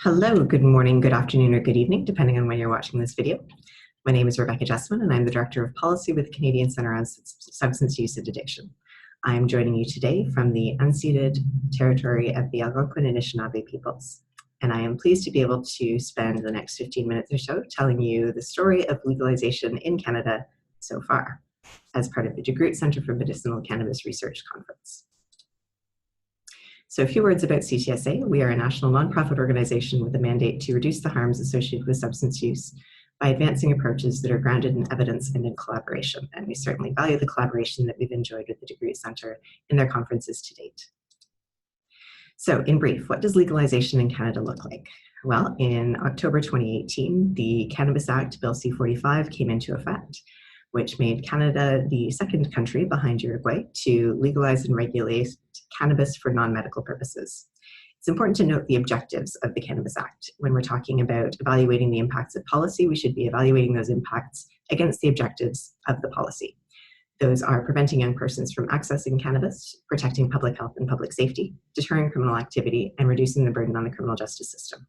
Hello, good morning, good afternoon, or good evening, depending on when you're watching this video. My name is Rebecca Jessman, and I'm the Director of Policy with the Canadian Centre on Substance Use and Addiction. I am joining you today from the unceded territory of the Algonquin and Anishinaabe peoples, and I am pleased to be able to spend the next 15 minutes or so telling you the story of legalization in Canada so far, as part of the DeGroote Centre for Medicinal Cannabis Research Conference. So a few words about CTSA. We are a national nonprofit organization with a mandate to reduce the harms associated with substance use by advancing approaches that are grounded in evidence and in collaboration. And we certainly value the collaboration that we've enjoyed with the DeGroote Centre in their conferences to date. So in brief, what does legalization in Canada look like? Well, in October 2018, the Cannabis Act, Bill C-45, came into effect, which made Canada the second country behind Uruguay to legalize and regulate cannabis for non-medical purposes. It's important to note the objectives of the Cannabis Act. When we're talking about evaluating the impacts of policy, we should be evaluating those impacts against the objectives of the policy. Those are preventing young persons from accessing cannabis, protecting public health and public safety, deterring criminal activity, and reducing the burden on the criminal justice system.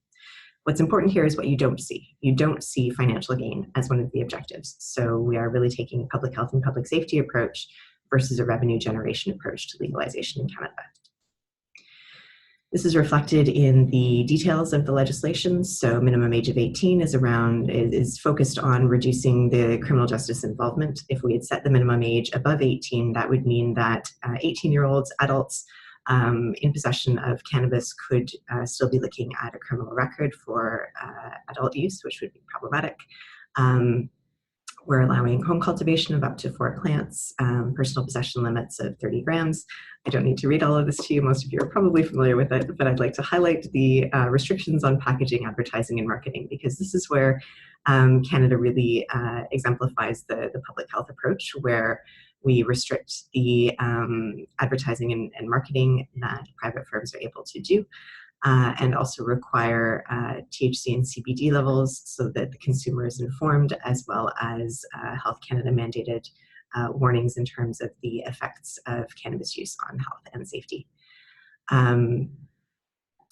What's important here is what you don't see. You don't see financial gain as one of the objectives. So we are really taking a public health and public safety approach versus a revenue generation approach to legalization in Canada. This is reflected in the details of the legislation. So minimum age of 18 is focused on reducing the criminal justice involvement. If we had set the minimum age above 18, that would mean that 18-year-olds, adults, in possession of cannabis could still be looking at a criminal record for adult use, which would be problematic. We're allowing home cultivation of up to 4 plants, personal possession limits of 30 grams. I don't need to read all of this to you. Most of you are probably familiar with it, but I'd like to highlight the restrictions on packaging, advertising, and marketing, because this is where Canada really exemplifies the public health approach, where we restrict the advertising and marketing that private firms are able to do, and also require THC and CBD levels so that the consumer is informed, as well as Health Canada mandated warnings in terms of the effects of cannabis use on health and safety.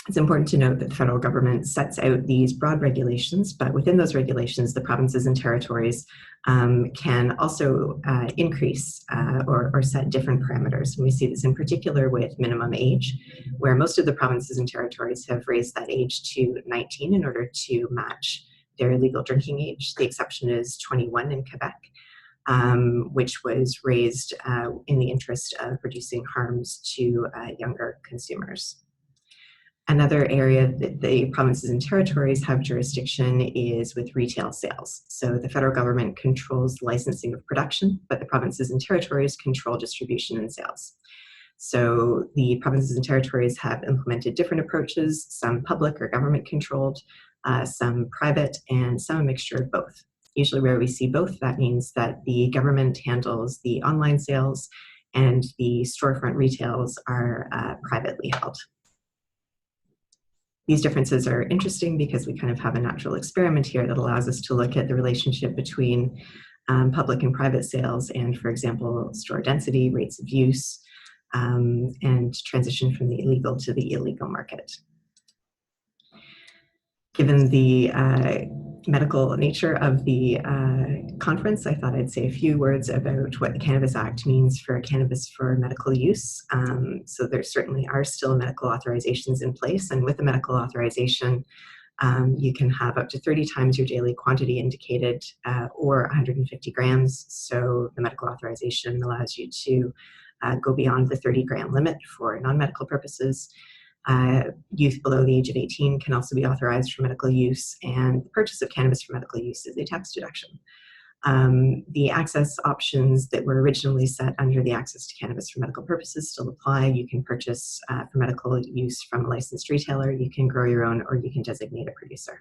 It's important to note that the federal government sets out these broad regulations, but within those regulations, the provinces and territories can also increase or set different parameters. And we see this in particular with minimum age, where most of the provinces and territories have raised that age to 19 in order to match their legal drinking age. The exception is 21 in Quebec, which was raised in the interest of reducing harms to younger consumers. Another area that the provinces and territories have jurisdiction is with retail sales. So the federal government controls licensing of production, but the provinces and territories control distribution and sales. So the provinces and territories have implemented different approaches, some public or government controlled, some private, and some a mixture of both. Usually where we see both, that means that the government handles the online sales and the storefront retails are privately held. These differences are interesting because we kind of have a natural experiment here that allows us to look at the relationship between public and private sales and, for example, store density, rates of use, and transition from the illegal to the illegal market. Given the medical nature of the conference, I thought I'd say a few words about what the Cannabis Act means for cannabis for medical use. So there certainly are still medical authorizations in place, and with the medical authorization, you can have up to 30 times your daily quantity indicated or 150 grams. So the medical authorization allows you to go beyond the 30-gram limit for non-medical purposes. Youth below the age of 18 can also be authorized for medical use, and the purchase of cannabis for medical use is a tax deduction. The access options that were originally set under the Access to Cannabis for Medical Purposes still apply. You can purchase for medical use from a licensed retailer, you can grow your own, or you can designate a producer.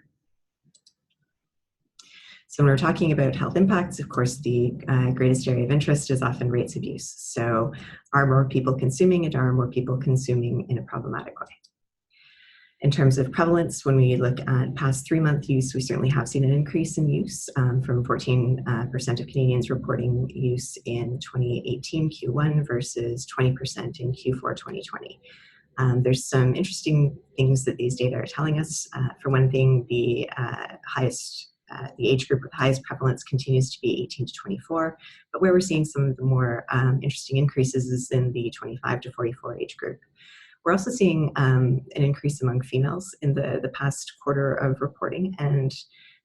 So when we're talking about health impacts, of course, the greatest area of interest is often rates of use. So are more people consuming, and are more people consuming in a problematic way? In terms of prevalence, when we look at past 3-month use, we certainly have seen an increase in use from 14% of Canadians reporting use in 2018 Q1 versus 20% in Q4 2020. There's some interesting things that these data are telling us. For one thing, the age group with the highest prevalence continues to be 18 to 24, but where we're seeing some of the more interesting increases is in the 25 to 44 age group. We're also seeing an increase among females in the past quarter of reporting, and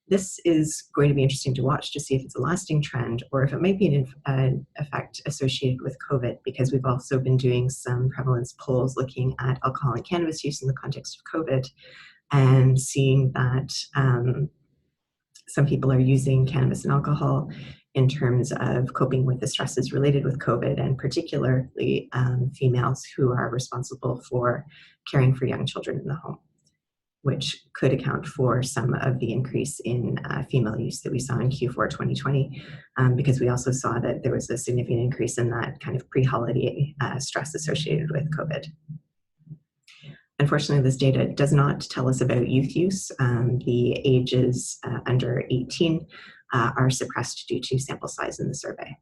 this is going to be interesting to watch to see if it's a lasting trend or if it might be an effect associated with COVID, because we've also been doing some prevalence polls looking at alcohol and cannabis use in the context of COVID and seeing that some people are using cannabis and alcohol in terms of coping with the stresses related with COVID, and particularly females who are responsible for caring for young children in the home, which could account for some of the increase in female use that we saw in Q4 2020, because we also saw that there was a significant increase in that kind of pre-holiday stress associated with COVID. Unfortunately, this data does not tell us about youth use. The ages under 18 are suppressed due to sample size in the survey.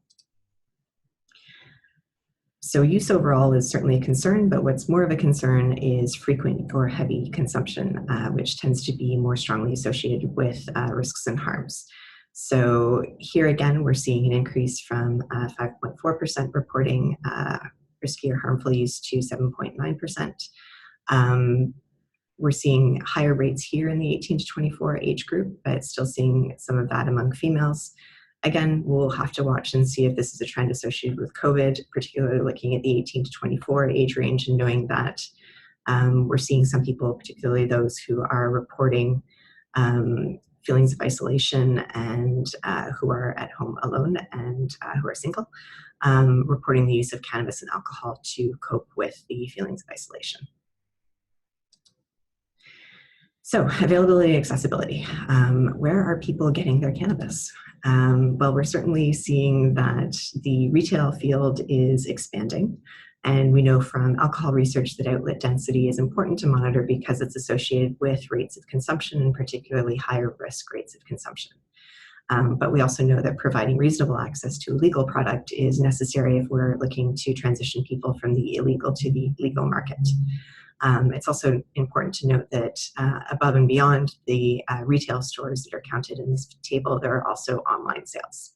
So use overall is certainly a concern, but what's more of a concern is frequent or heavy consumption, which tends to be more strongly associated with risks and harms. So here again, we're seeing an increase from 5.4% reporting risky or harmful use to 7.9%. We're seeing higher rates here in the 18 to 24 age group, but still seeing some of that among females. Again, we'll have to watch and see if this is a trend associated with COVID, particularly looking at the 18 to 24 age range and knowing that we're seeing some people, particularly those who are reporting feelings of isolation and who are at home alone and who are single, reporting the use of cannabis and alcohol to cope with the feelings of isolation. So availability, accessibility. Where are people getting their cannabis? Well, we're certainly seeing that the retail field is expanding. And we know from alcohol research that outlet density is important to monitor because it's associated with rates of consumption and particularly higher risk rates of consumption. But we also know that providing reasonable access to a legal product is necessary if we're looking to transition people from the illegal to the legal market. It's also important to note that above and beyond the retail stores that are counted in this table, there are also online sales.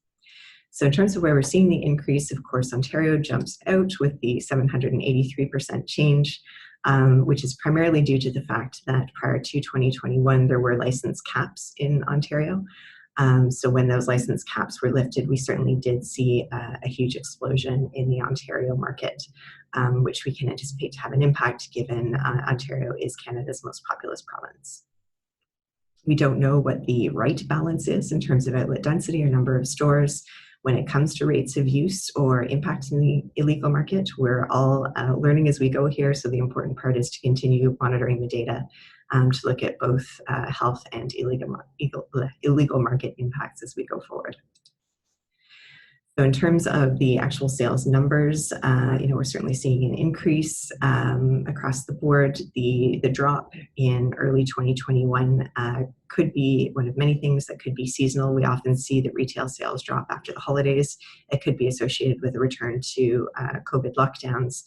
So in terms of where we're seeing the increase, of course, Ontario jumps out with the 783% change, which is primarily due to the fact that prior to 2021, there were license caps in Ontario. So when those license caps were lifted, we certainly did see a huge explosion in the Ontario market, which we can anticipate to have an impact given Ontario is Canada's most populous province. We don't know what the right balance is in terms of outlet density or number of stores when it comes to rates of use or impact in the illegal market. We're all learning as we go here, so the important part is to continue monitoring the data to look at both health and illegal market impacts as we go forward. So in terms of the actual sales numbers, we're certainly seeing an increase across the board. The drop in early 2021 could be one of many things that could be seasonal. We often see that retail sales drop after the holidays. It could be associated with a return to COVID lockdowns,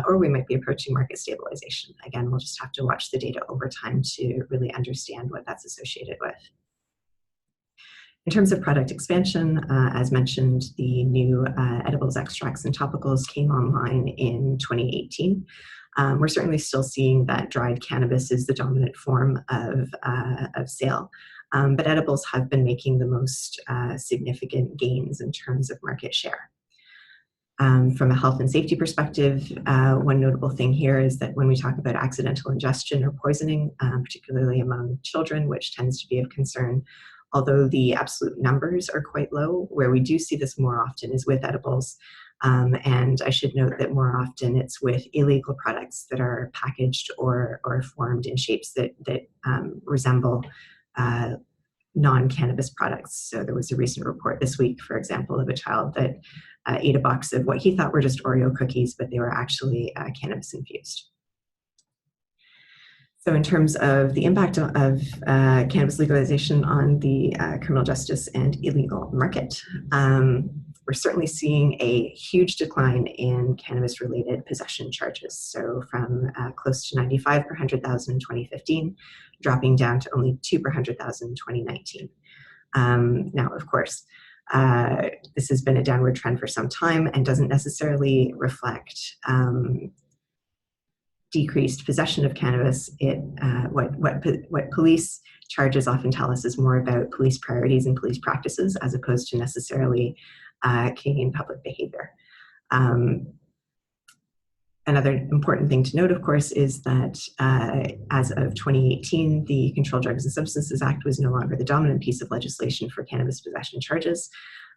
or we might be approaching market stabilization. Again, we'll just have to watch the data over time to really understand what that's associated with. In terms of product expansion, as mentioned, the new edibles, extracts, and topicals came online in 2018. We're certainly still seeing that dried cannabis is the dominant form of sale, but edibles have been making the most significant gains in terms of market share. From a health and safety perspective, one notable thing here is that when we talk about accidental ingestion or poisoning, particularly among children, which tends to be of concern, although the absolute numbers are quite low, where we do see this more often is with edibles. And I should note that more often it's with illegal products that are packaged or formed in shapes that resemble non-cannabis products. So there was a recent report this week, for example, of a child that ate a box of what he thought were just Oreo cookies, but they were actually cannabis infused. So in terms of the impact of cannabis legalization on the criminal justice and illegal market, we're certainly seeing a huge decline in cannabis-related possession charges. So from close to 95 per 100,000 in 2015, dropping down to only 2 per 100,000 in 2019. Now, of course, this has been a downward trend for some time and doesn't necessarily reflect decreased possession of cannabis. What police charges often tell us is more about police priorities and police practices as opposed to necessarily Canadian public behavior. Another important thing to note, of course, is that as of 2018, the Controlled Drugs and Substances Act was no longer the dominant piece of legislation for cannabis possession charges.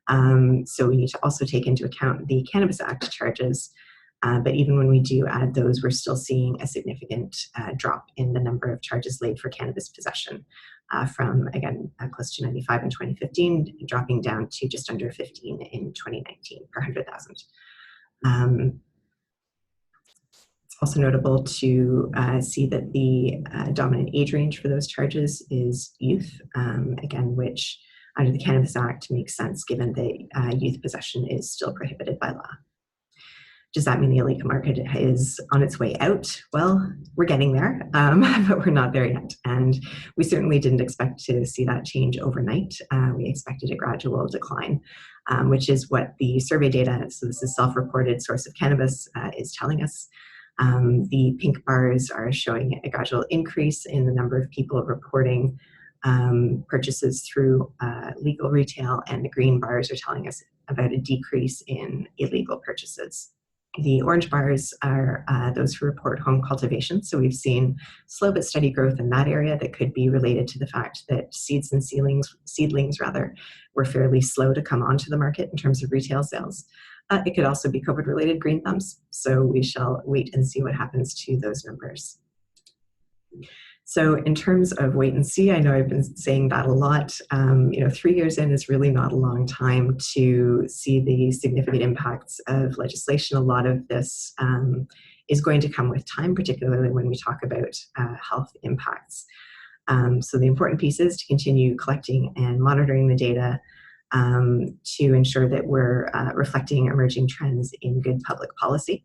So we need to also take into account the Cannabis Act charges. But even when we do add those, we're still seeing a significant drop in the number of charges laid for cannabis possession from, again, close to 95 in 2015, dropping down to just under 15 in 2019 per 100,000. It's also notable to see that the dominant age range for those charges is youth, again, which under the Cannabis Act makes sense given that youth possession is still prohibited by law. Does that mean the illegal market is on its way out? Well, we're getting there, but we're not there yet. And we certainly didn't expect to see that change overnight. We expected a gradual decline, which is what the survey data, so this is self-reported source of cannabis, is telling us. The pink bars are showing a gradual increase in the number of people reporting purchases through legal retail, and the green bars are telling us about a decrease in illegal purchases. The orange bars are those who report home cultivation. So we've seen slow but steady growth in that area that could be related to the fact that seeds and seedlings were fairly slow to come onto the market in terms of retail sales. It could also be COVID-related green thumbs. So we shall wait and see what happens to those numbers. So in terms of wait and see, I know I've been saying that a lot. 3 years in is really not a long time to see the significant impacts of legislation. A lot of this is going to come with time, particularly when we talk about health impacts. So the important piece is to continue collecting and monitoring the data to ensure that we're reflecting emerging trends in good public policy.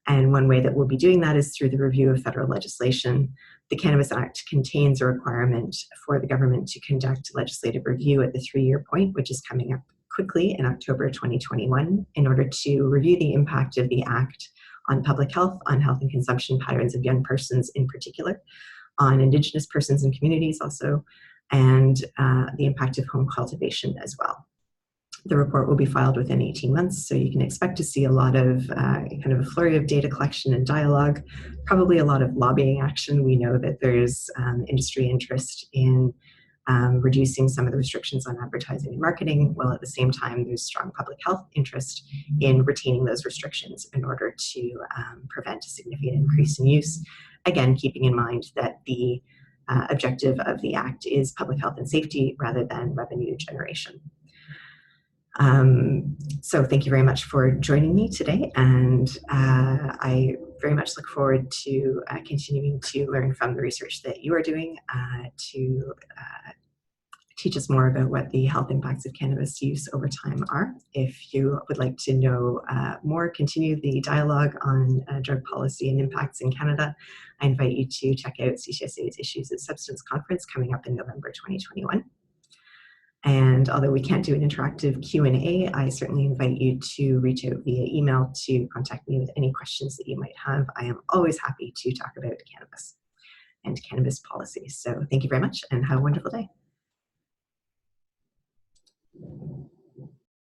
And one way that we'll be doing that is through the review of federal legislation. The Cannabis Act contains a requirement for the government to conduct legislative review at the 3-year point, which is coming up quickly in October 2021, in order to review the impact of the Act on public health, on health and consumption patterns of young persons in particular, on Indigenous persons and communities also, and the impact of home cultivation as well. The report will be filed within 18 months, so you can expect to see a lot of kind of a flurry of data collection and dialogue, probably a lot of lobbying action. We know that there's industry interest in reducing some of the restrictions on advertising and marketing, while at the same time there's strong public health interest in retaining those restrictions in order to prevent a significant increase in use. Again, keeping in mind that the objective of the Act is public health and safety rather than revenue generation. So thank you very much for joining me today, and I very much look forward to continuing to learn from the research that you are doing to teach us more about what the health impacts of cannabis use over time are. If you would like to know more, continue the dialogue on drug policy and impacts in Canada, I invite you to check out CCSA's Issues of Substance Conference coming up in November 2021. And although we can't do an interactive Q&A, I certainly invite you to reach out via email to contact me with any questions that you might have. I am always happy to talk about cannabis and cannabis policy. So thank you very much and have a wonderful day.